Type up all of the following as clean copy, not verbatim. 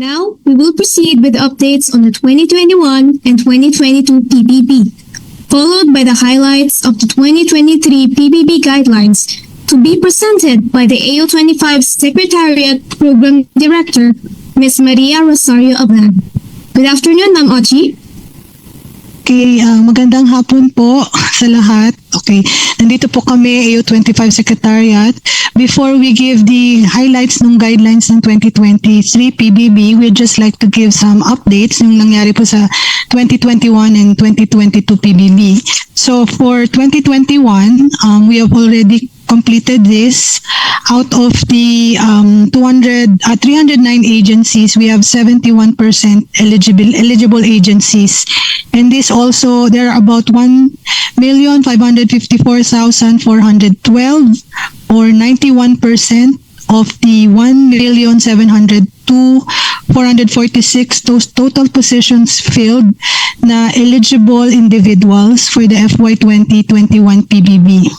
Now, we will proceed with updates on the 2021 and 2022 PBB, followed by the highlights of the 2023 PBB guidelines to be presented by the AO25 Secretariat Program Director, Ms. Maria Rosario Ablan. Good afternoon, Ma'am Ochi. Okay, magandang hapon po sa lahat. Okay, nandito po kami, AO25 Secretariat. Before we give the highlights ng guidelines ng 2023 PBB, we'd just like to give some updates yung nangyari po sa 2021 and 2022 PBB. So for 2021, we have already completed this. Out of the 309 agencies, we have 71% eligible agencies. And this also, there are about 1,554,412 or 91% of the 1,702,446 those total positions filled na eligible individuals for the FY 2021 PBB.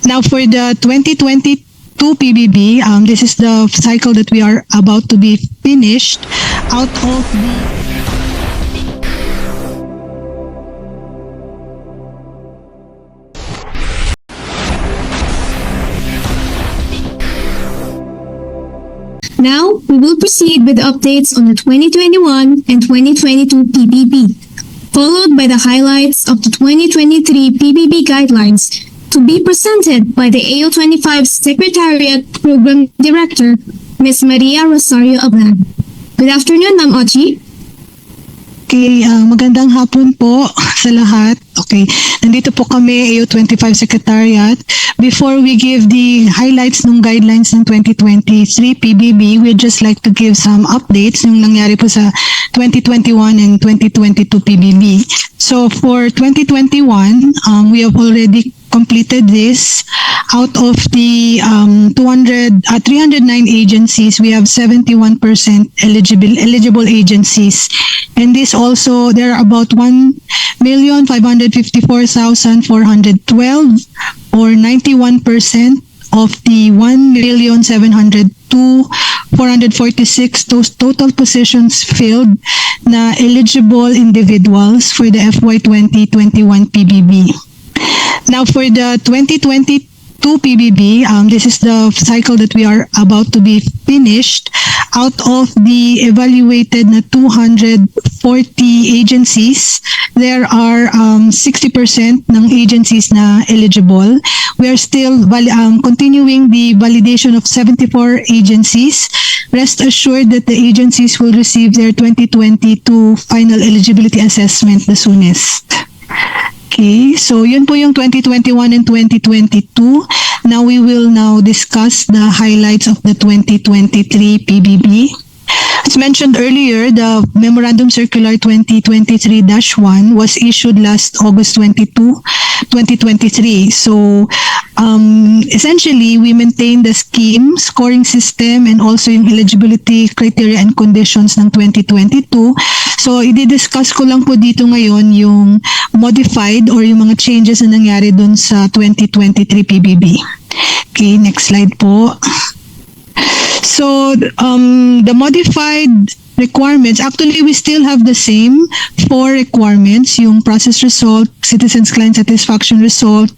Now for the 2022 PBB, this is the cycle that we are about to be finished. Out of the Now, we will proceed with updates on the 2021 and 2022 PBB, followed by the highlights of the 2023 PBB guidelines to be presented by the AO25 Secretariat Program Director, Ms. Maria Rosario Ablan. Good afternoon, Ma'am Ochi. Okay, magandang hapon po sa lahat. Okay, nandito po kami, AO25 Secretariat. Before we give the highlights ng guidelines ng 2023 PBB, we'd just like to give some updates yung nangyari po sa 2021 and 2022 PBB. So for 2021, we have already completed this. Out of the 309 agencies, we have 71% eligible agencies. And this also, there are about 1,554,412 or 91% of the 1,702,446 those total positions filled na eligible individuals for the FY 2021 PBB. Now for the 2022 PBB, this is the cycle that we are about to be finished. Out of the evaluated na 240 agencies, there are 60% ng agencies na eligible. We are still continuing the validation of 74 agencies. Rest assured that the agencies will receive their 2022 final eligibility assessment the soonest. Okay, so yun po yung 2021 and 2022. Now we will now discuss the highlights of the 2023 PBB. As mentioned earlier, the Memorandum Circular 2023-1 was issued last August 22, 2023. So essentially, we maintain the scheme, scoring system, and also yung eligibility criteria and conditions ng 2022. So i-discuss ko lang po dito ngayon yung modified or yung mga changes na nangyari dun sa 2023 PBB. Okay, next slide po. So the modified requirements, actually we still have the same 4 requirements, yung process result, citizens client satisfaction result,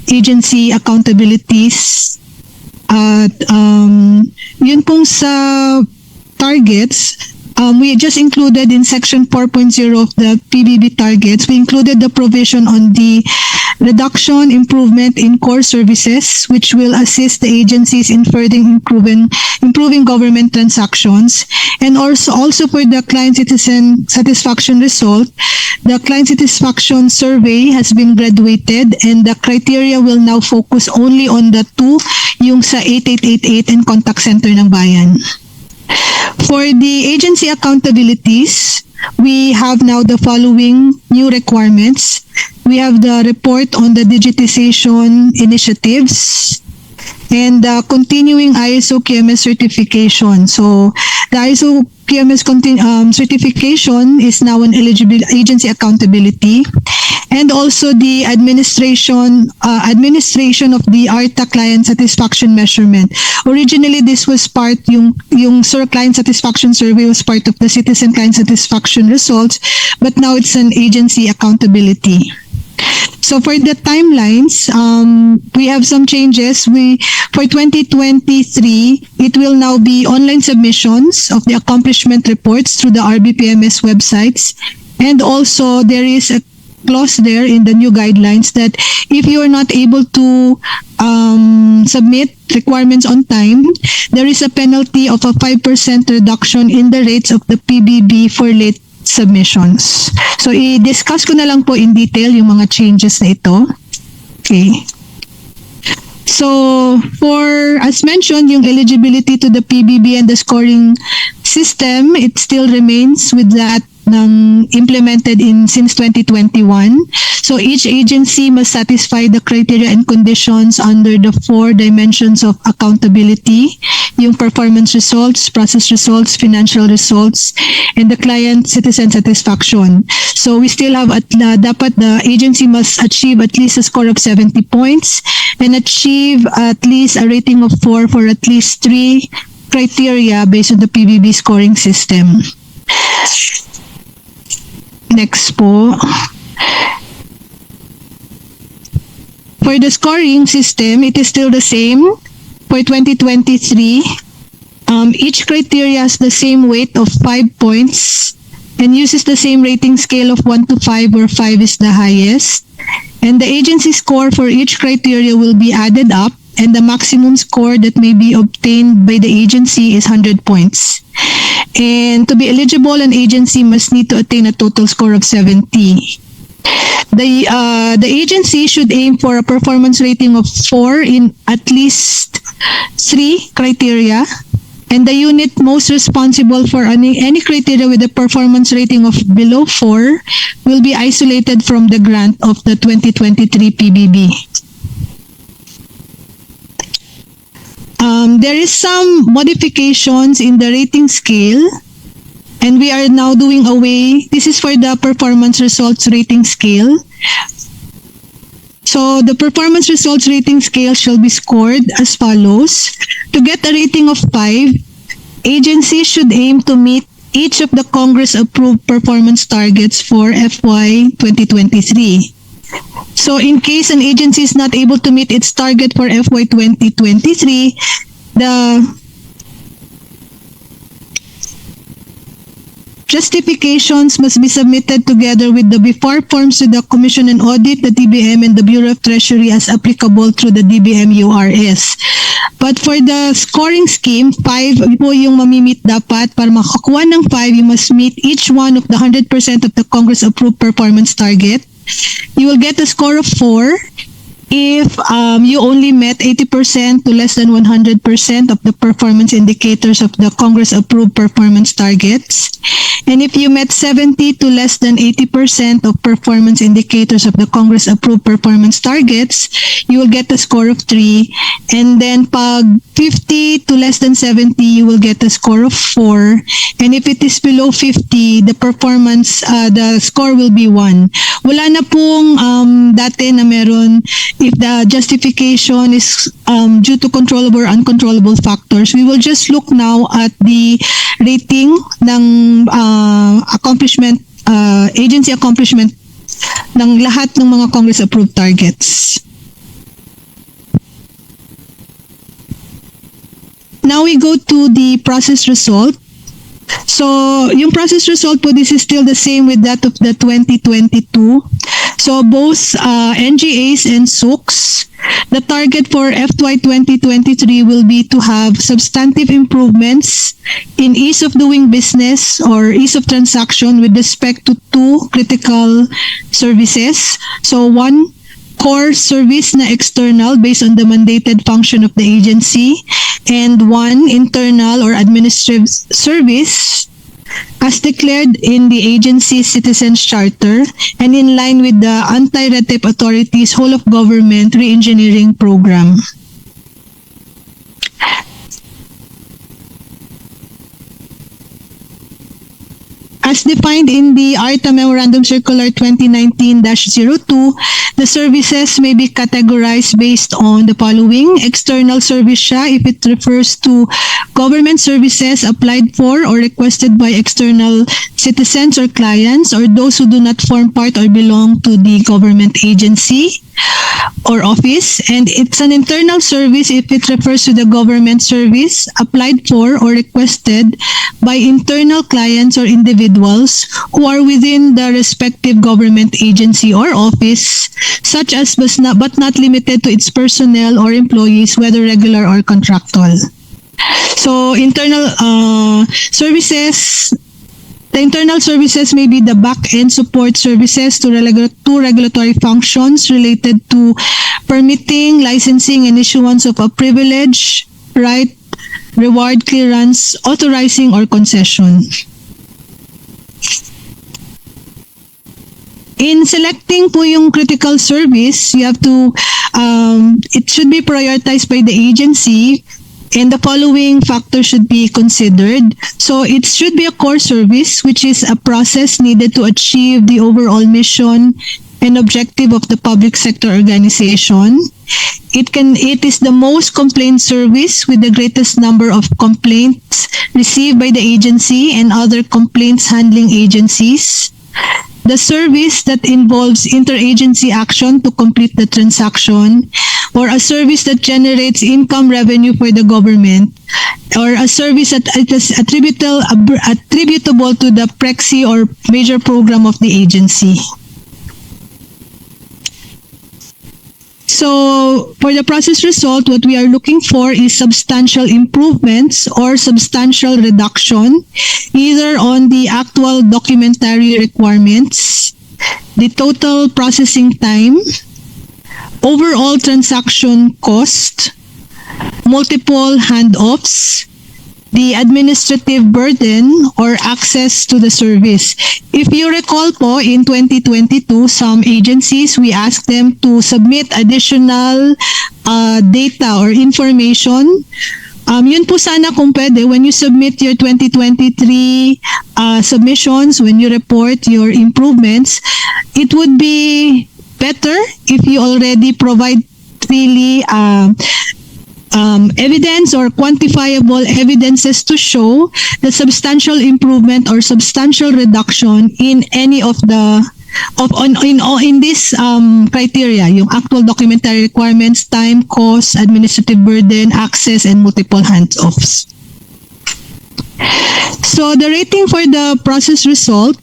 agency accountabilities, at yun pong sa targets. We just included in section 4.0 of the PBB targets, we included the provision on the reduction, improvement in core services, which will assist the agencies in further improving government transactions. And also for the client citizen satisfaction result, the client satisfaction survey has been graduated and the criteria will now focus only on the 2, yung sa 8888 and contact center ng bayan. For the agency accountabilities, we have now the following new requirements. We have the report on the digitization initiatives and the continuing ISO QMS certification. So the ISO QMS certification is now an eligible agency accountability. and also the administration of the ARTA client satisfaction measurement. Originally, this was part, yung client satisfaction survey was part of the citizen client satisfaction results, but now it's an agency accountability. So for the timelines, we have some changes. For 2023, it will now be online submissions of the accomplishment reports through the RBPMS websites. And also, there is a clause there in the new guidelines that if you are not able to submit requirements on time, there is a penalty of a 5% reduction in the rates of the PBB for late submissions. So, i-discuss ko na lang po in detail yung mga changes na ito. Okay. So, as mentioned, yung eligibility to the PBB and the scoring system, it still remains with that implemented since 2021. So each agency must satisfy the criteria and conditions under the 4 dimensions of accountability, yung performance results, process results, financial results, and the client citizen satisfaction. So we still have dapat the agency must achieve at least a score of 70 points and achieve at least a rating of 4 for at least 3 criteria based on the PBB scoring system. Next po. For the scoring system, it is still the same. For 2023, each criteria has the same weight of 5 points and uses the same rating scale of 1 to 5, where 5 is the highest. And the agency score for each criteria will be added up, and the maximum score that may be obtained by the agency is 100 points. And to be eligible, an agency must need to attain a total score of 70. The agency should aim for a performance rating of 4 in at least 3 criteria, and the unit most responsible for any criteria with a performance rating of below 4 will be isolated from the grant of the 2023 PBB. There is some modifications in the rating scale, and we are now doing away. This is for the performance results rating scale. So the performance results rating scale shall be scored as follows. To get a rating of 5, agencies should aim to meet each of the Congress-approved performance targets for FY 2023. So in case an agency is not able to meet its target for FY 2023, the justifications must be submitted together with the before forms to the Commission on Audit, the DBM, and the Bureau of Treasury as applicable through the DBM URS. But for the scoring scheme, 5 po yung mamimit dapat. Para makakuha ng 5, you must meet each one of the 100% of the Congress-approved performance target. You will get a score of 4 if you only met 80% to less than 100% of the performance indicators of the Congress-approved performance targets. And if you met 70 to less than 80% of performance indicators of the Congress-approved performance targets, you will get a score of 3. And then pag 50 to less than 70, you will get a score of 4. And if it is below 50, the score will be 1. Wala na pong dati na meron, if the justification is due to controllable or uncontrollable factors. We will just look now at the rating ng agency accomplishment ng lahat ng mga Congress-approved targets. Now we go to the process result. So, yung process result po, this is still the same with that of the 2022. So, both NGAs and SUCs, the target for FY 2023 will be to have substantive improvements in ease of doing business or ease of transaction with respect to 2 critical services. So, 1 core service na external based on the mandated function of the agency, and 1 internal or administrative service as declared in the agency's Citizens Charter and in line with the Anti-Red Tape Authority's Whole of Government Reengineering Program. As defined in the ARTA Memorandum Circular 2019-02, the services may be categorized based on the following. External service siya if it refers to government services applied for or requested by external citizens or clients or those who do not form part or belong to the government agency or office. And it's an internal service if it refers to the government service applied for or requested by internal clients or individuals who are within the respective government agency or office, such as but not limited to its personnel or employees, whether regular or contractual. So internal services. The internal services may be the back-end support services to regulatory functions related to permitting, licensing, and issuance of a privilege, right, reward, clearance, authorizing, or concession. In selecting po yung critical service, you have to, it should be prioritized by the agency. And the following factors should be considered. So it should be a core service, which is a process needed to achieve the overall mission and objective of the public sector organization. It is the most complaint service with the greatest number of complaints received by the agency and other complaints handling agencies. The service that involves interagency action to complete the transaction, or a service that generates income revenue for the government, or a service that is attributable to the PREXI or major program of the agency. So, for the process result, what we are looking for is substantial improvements or substantial reduction, either on the actual documentary requirements, the total processing time, overall transaction cost, multiple handoffs, the administrative burden or access to the service. If you recall po, in 2022, some agencies, we asked them to submit additional data or information. Yun po sana kung pwede, when you submit your 2023 submissions, when you report your improvements, it would be better if you already provide really evidence or quantifiable evidences to show the substantial improvement or substantial reduction in any of the in this criteria, yung actual documentary requirements, time, cost, administrative burden, access, and multiple handoffs. So the rating for the process result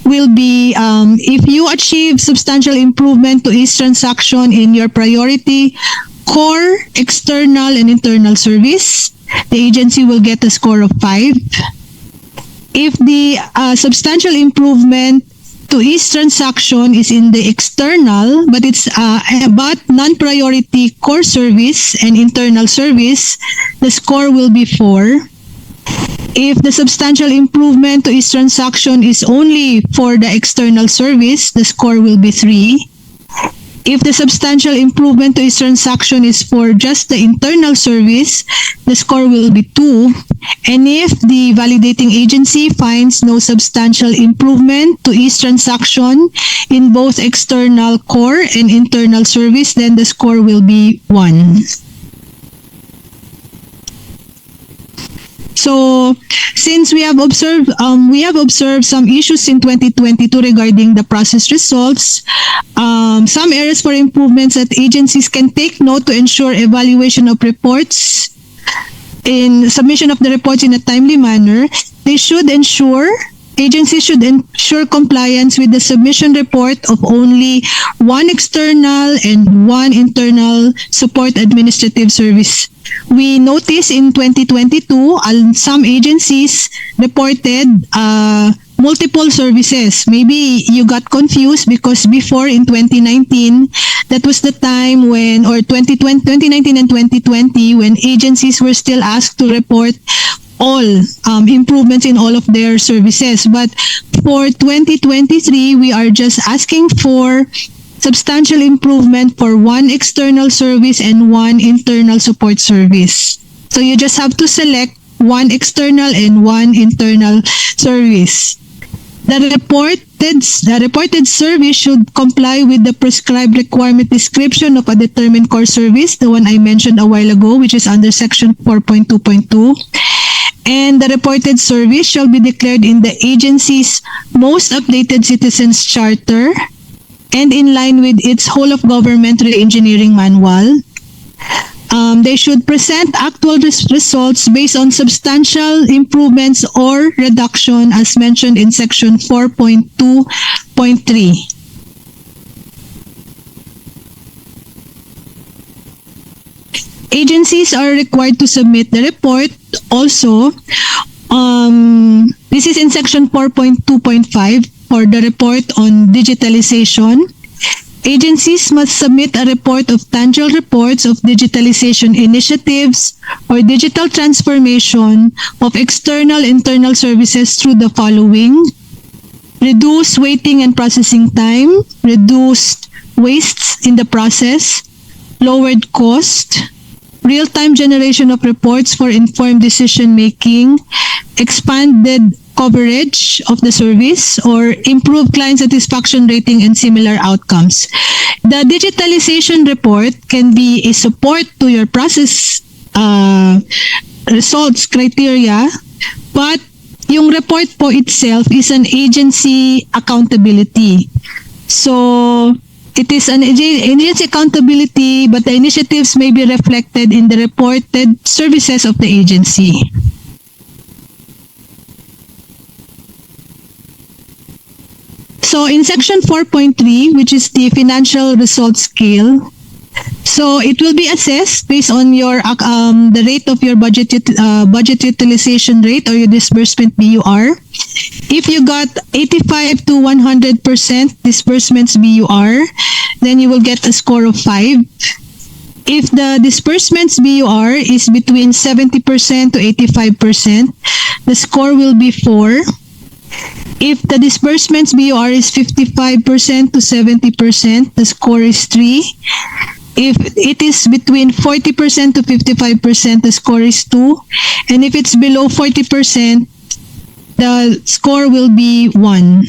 will be if you achieve substantial improvement to each transaction in your priority core, external, and internal service, the agency will get a score of 5. If the substantial improvement to each transaction is in the external, but it's but non-priority core service and internal service, the score will be 4. If the substantial improvement to each transaction is only for the external service, the score will be 3. If the substantial improvement to each transaction is for just the internal service, the score will be 2. And if the validating agency finds no substantial improvement to each transaction in both external core and internal service, then the score will be 1. So, since we have observed some issues in 2022 regarding the process results, some areas for improvements that agencies can take note to ensure evaluation of reports in submission of the reports in a timely manner. Agencies should ensure compliance with the submission report of only one external and one internal support administrative service. We noticed in 2022, some agencies reported multiple services. Maybe you got confused because before in 2019, that was the time when, or 2019 and 2020, when agencies were still asked to report all improvements in all of their services. But for 2023, we are just asking for substantial improvement for one external service and one internal support service. So you just have to select 1 external and 1 internal service. The reported service should comply with the prescribed requirement description of a determined core service, the one I mentioned a while ago, which is under section 4.2.2. And the reported service shall be declared in the agency's most updated citizens charter and in line with its whole of government re-engineering manual. They should present actual results based on substantial improvements or reduction as mentioned in section 4.2.3. Agencies are required to submit the report also. This is in section 4.2.5 for the report on digitalization. Agencies must submit a report of tangible reports of digitalization initiatives or digital transformation of external internal services through the following: reduced waiting and processing time, reduced wastes in the process, lowered cost, real-time generation of reports for informed decision-making, expanded coverage of the service, or improved client satisfaction rating and similar outcomes. The digitalization report can be a support to your process results criteria, but yung report po itself is an agency accountability. So, it is an agency accountability, but the initiatives may be reflected in the reported services of the agency. So in section 4.3, which is the financial results scale, so it will be assessed based on your the rate of your budget utilization rate or your disbursement BUR. If you got 85 to 100% disbursements BUR, then you will get a score of 5. If the disbursements BUR is between 70% to 85%, the score will be 4. If the disbursements BUR is 55% to 70%, the score is 3. If it is between 40% to 55%, the score is 2. And if it's below 40%, the score will be 1.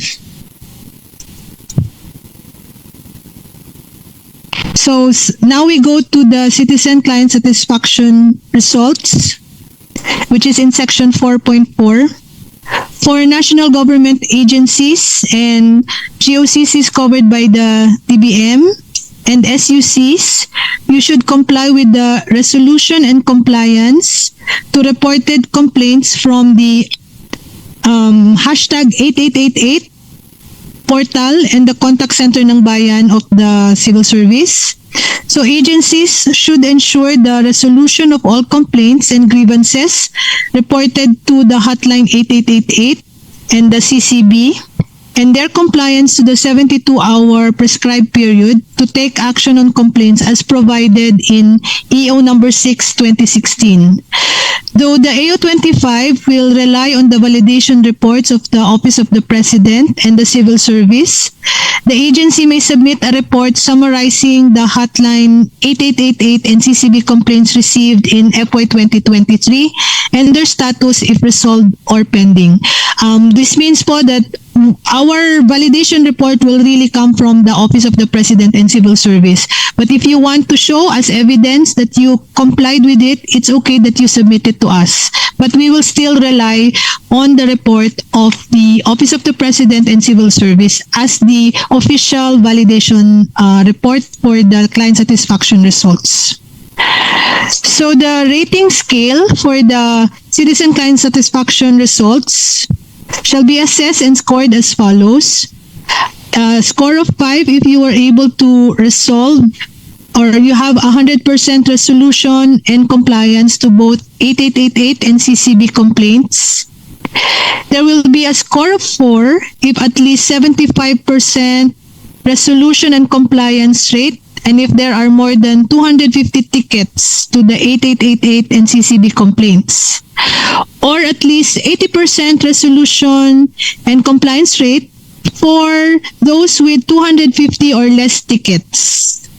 So now we go to the citizen client satisfaction results, which is in section 4.4. For national government agencies and GOCCs covered by the TBM and SUCs, you should comply with the resolution and compliance to reported complaints from the hashtag 8888 portal and the contact center ng bayan of the civil service. So agencies should ensure the resolution of all complaints and grievances reported to the hotline 8888 and the CCB, and their compliance to the 72-hour prescribed period to take action on complaints as provided in EO number 6, 2016. Though the AO25 will rely on the validation reports of the Office of the President and the Civil Service, the agency may submit a report summarizing the hotline 8888 and CCB complaints received in FY 2023 and their status if resolved or pending. This means po that our validation report will really come from the Office of the President and Civil Service. But if you want to show as evidence that you complied with it, it's okay that you submit it to us. But we will still rely on the report of the Office of the President and Civil Service as the official validation report for the client satisfaction results. So the rating scale for the citizen client satisfaction results shall be assessed and scored as follows. Score of 5 if you were able to resolve or you have 100% resolution and compliance to both 8888 and CCB complaints. There will be a score of 4 if at least 75% resolution and compliance rate, and if there are more than 250 tickets to the 8888 and CCB complaints, or at least 80% resolution and compliance rate for those with 250 or less tickets.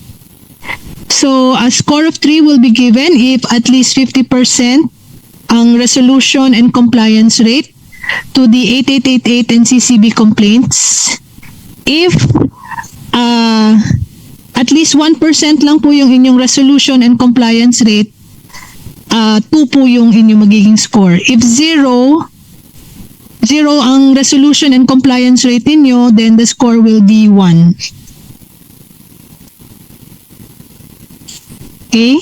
So a score of 3 will be given if at least 50% ang resolution and compliance rate to the 8888 and CCB complaints. If at least 1% lang po yung inyong resolution and compliance rate, 2 po yung inyong magiging score. If 0 ang resolution and compliance rate ninyo, then the score will be 1. Okay?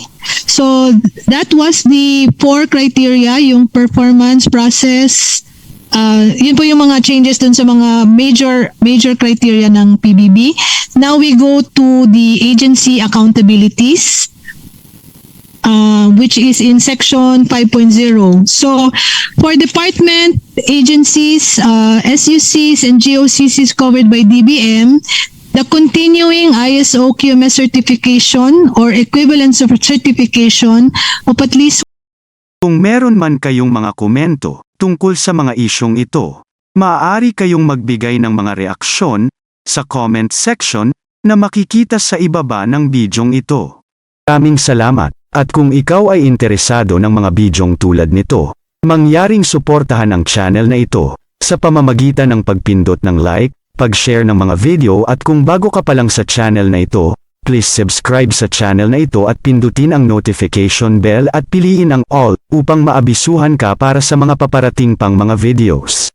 So, that was the 4 criteria, yung performance, process, yun po yung mga changes dun sa mga major criteria ng PBB. Now we go to the agency accountabilities, which is in section 5.0. So, for department, agencies, SUCs, and GOCCs covered by DBM, the continuing ISO QMS certification or equivalence of certification of at least. Kung meron man kayong mga komento tungkol sa mga isyong ito, maaari kayong magbigay ng mga reaksyon sa comment section na makikita sa ibaba ng bidyong ito. Maraming salamat, at kung ikaw ay interesado ng mga bidyong tulad nito, mangyaring suportahan ang channel na ito sa pamamagitan ng pagpindot ng like, pag-share ng mga video, at kung bago ka pa lang sa channel na ito, please subscribe sa channel na ito at pindutin ang notification bell at piliin ang all upang maabisuhan ka para sa mga paparating pang mga videos.